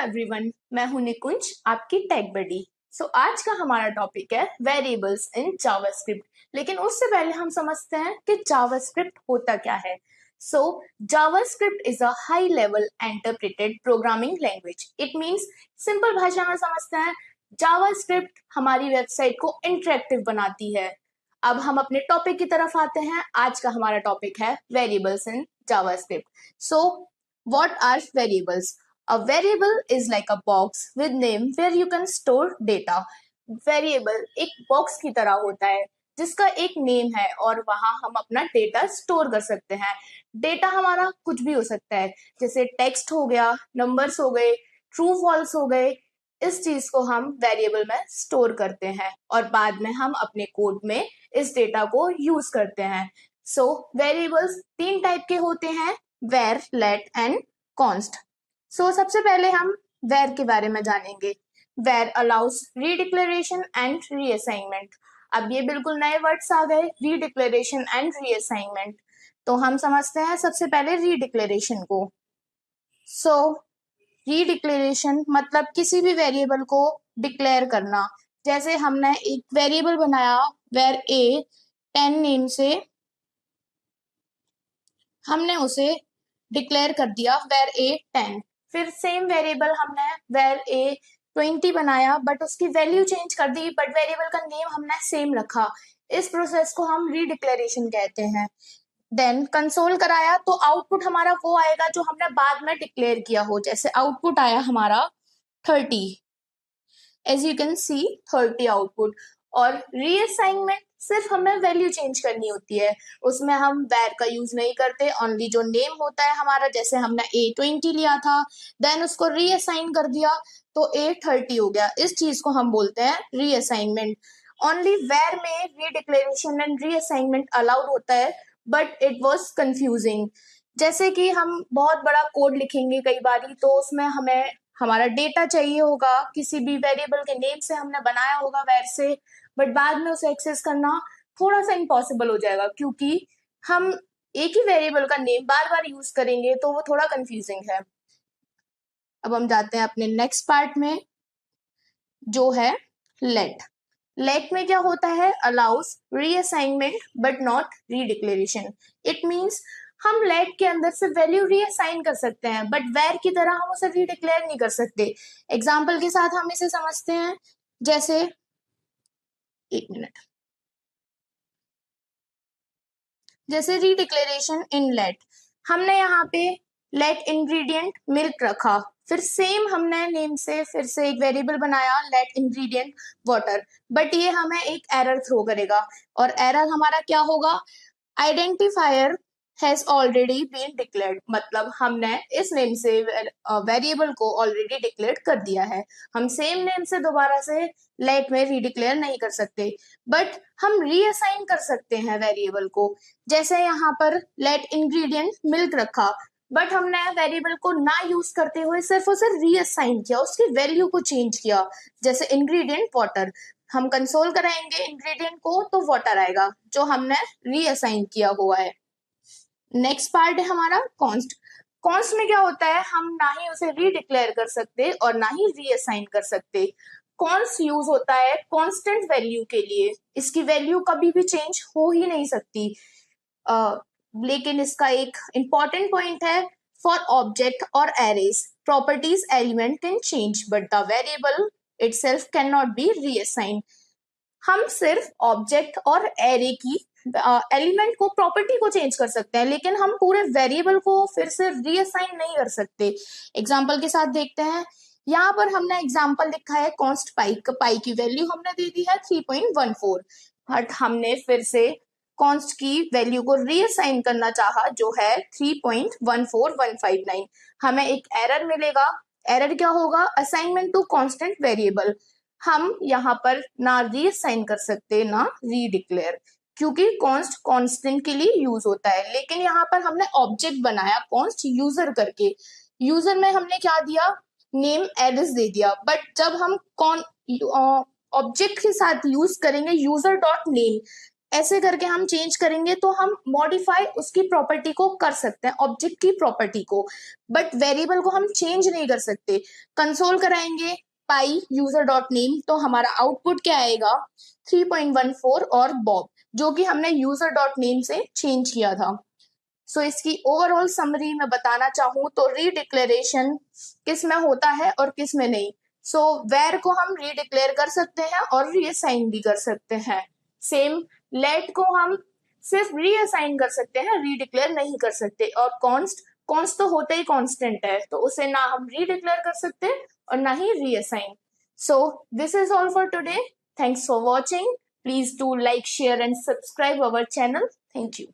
Everyone, मैं हूं निकुंज, आपकी टेक बडी। आज का हमारा टॉपिक है वेरिएबल्स इन जावास्क्रिप्ट। लेकिन उससे पहले हम समझते हैं कि जावास्क्रिप्ट होता क्या है। JavaScript is a high level interpreted programming language. It means, simple भाषा में समझते हैं, जावास्क्रिप्ट हमारी वेबसाइट को इंटरेक्टिव बनाती है। अब हम अपने टॉपिक की तरफ आते हैं। आज का हमारा टॉपिक है variables in JavaScript. What are variables? A variable is like a box with name where you can store data. Variable एक बॉक्स की तरह होता है जिसका एक नेम है और वहां हम अपना डेटा स्टोर कर सकते हैं। डेटा हमारा कुछ भी हो सकता है, जैसे टेक्स्ट हो गया, नंबर्स हो गए, ट्रू फॉल्स हो गए। इस चीज को हम वेरिएबल में स्टोर करते हैं और बाद में हम अपने कोड में इस डेटा को यूज करते हैं। वेरिएबल्स तीन टाइप के होते हैं, वेर, लेट एंड कॉन्स्ट। सबसे पहले हम वेर के बारे में जानेंगे। Where allows redeclaration and reassignment. अब ये बिल्कुल नए वर्ड्स आ गए, रीडिक्लेरेशन एंड रीअसाइनमेंट। तो हम समझते हैं सबसे पहले रीडिक्लेरेशन को। रीडिक्लेरेशन मतलब किसी भी वेरिएबल को डिक्लेयर करना। जैसे हमने एक वेरिएबल बनाया वेर ए 10 नेम से, हमने उसे डिक्लेयर कर दिया वेर ए 10। फिर सेम वेरिएबल हमने वेर ए 20 बनाया, बट उसकी वैल्यू चेंज कर दी, बट वेरिएबल का नेम हमने सेम रखा। इस प्रोसेस को हम रीडिक्लेरेशन कहते हैं। देन कंसोल कराया तो आउटपुट हमारा वो आएगा जो हमने बाद में डिक्लेयर किया हो। जैसे आउटपुट आया हमारा 30, as you can see 30 output. और रीअसाइनमेंट सिर्फ हमें वैल्यू चेंज करनी होती है, उसमें हम वेर का यूज नहीं करते, ओनली जो नेम होता है हमारा, जैसे हमने A20 लिया था, देन उसको रीअसाइन कर दिया तो A30 हो गया। इस चीज को हम बोलते हैं रीअसाइनमेंट। ओनली वेर में रीडिक्लेरेशन एंड रीअसाइनमेंट अलाउड होता है, बट इट वॉज कंफ्यूजिंग। जैसे कि हम बहुत बड़ा कोड लिखेंगे कई बारी, तो उसमें हमें हमारा डेटा चाहिए होगा, किसी भी वेरिएबल के नेम से हमने बनाया होगा वेर से, बट बाद में उसे एक्सेस करना थोड़ा सा इम्पॉसिबल हो जाएगा, क्योंकि हम एक ही वेरिएबल का नेम बार बार यूज करेंगे तो वो थोड़ा कंफ्यूजिंग है। अब हम जाते हैं अपने नेक्स्ट पार्ट में, जो है लेट। लेट में क्या होता है? Allows reassignment but not redeclaration. It means हम लेट के अंदर से वैल्यू रीअसाइन कर सकते हैं, बट वेर की तरह हम उसे रीडिक्लेयर नहीं कर सकते। एग्जाम्पल के साथ हम इसे समझते हैं। जैसे, एक मिनट, जैसे रीडिक्लेरेशन इन लेट, हमने यहाँ पे लेट इंग्रेडिएंट मिल्क रखा, फिर सेम हमने नेम से फिर से एक वेरिएबल बनाया लेट इंग्रेडिएंट वाटर, बट ये हमें एक एरर थ्रो करेगा। और एरर हमारा क्या होगा? Identifier has already been declared. मतलब हमने इस नेम से वेरिएबल को ऑलरेडी डिक्लेयर कर दिया है, हम सेम नेम से दोबारा से लेट में रीडिक्लेयर नहीं कर सकते, बट हम रीअसाइन कर सकते हैं वेरिएबल को। जैसे यहाँ पर लेट इंग्रेडिएंट मिल्क रखा, बट हमने वेरिएबल को ना यूज करते हुए सिर्फ उसे रीअसाइन किया, उसकी वैल्यू को चेंज किया। जैसे इंग्रेडिएंट वाटर, हम कंसोल कराएंगे इंग्रेडिएंट को तो वाटर आएगा जो हमने रीअसाइन किया हुआ है। नेक्स्ट पार्ट है हमारा कॉन्स्ट। कॉन्स्ट में क्या होता है? हम ना ही उसे रीडिक्लेयर कर सकते और ना ही रीअसाइन कर सकते। कॉन्स्ट यूज होता है कांस्टेंट वैल्यू के लिए, इसकी वैल्यू कभी भी चेंज हो ही नहीं सकती। लेकिन इसका एक इंपॉर्टेंट पॉइंट है, फॉर ऑब्जेक्ट और arrays properties element can change but the variable itself can not be reassigned. हम सिर्फ ऑब्जेक्ट और एरे की एलिमेंट को, प्रॉपर्टी को चेंज कर सकते हैं, लेकिन हम पूरे वेरिएबल को फिर से रीअसाइन नहीं कर सकते। एग्जांपल के साथ देखते हैं। यहाँ पर हमने एग्जांपल लिखा है कॉन्स्ट पाई, पाई की वैल्यू हमने दे दी है 3.14, बट हमने फिर से कॉन्स्ट की वैल्यू को रीअसाइन करना चाहा जो है 3.14159। हमें एक एरर मिलेगा। एरर क्या होगा? Assignment to constant variable. हम यहाँ पर ना रीअसाइन कर सकते ना रीडिक्लेयर, क्योंकि कॉन्स्ट कांस्टेंट के लिए यूज होता है। लेकिन यहाँ पर हमने ऑब्जेक्ट बनाया कॉन्स्ट यूजर करके, यूजर में हमने क्या दिया? नेम एलिस दे दिया, बट जब हम ऑब्जेक्ट के साथ यूज करेंगे यूजर डॉट नेम, ऐसे करके हम चेंज करेंगे तो हम मॉडिफाई उसकी प्रॉपर्टी को कर सकते हैं, ऑब्जेक्ट की प्रॉपर्टी को, बट वेरिएबल को हम चेंज नहीं कर सकते। कंसोल कराएंगे पाई यूजर डॉट नेम, तो हमारा आउटपुट क्या आएगा 3.14 और बॉब, जो कि हमने यूजर डॉट नेम से चेंज किया था। सो इसकी ओवरऑल समरी में बताना चाहूँ तो रीडिक्लेरेशन किस में होता है और किस में नहीं। सो वेर को हम रीडिक्लेयर कर सकते हैं और रीअसाइन भी कर सकते हैं। सेम लेट को हम सिर्फ रीअसाइन कर सकते हैं, रीडिक्लेयर नहीं कर सकते। और कॉन्स्ट तो होता ही कांस्टेंट है, तो उसे ना हम रीडिक्लेयर कर सकते और ना ही reassign. So this is all for today. Thanks for watching. Please do like, share and subscribe our channel. Thank you.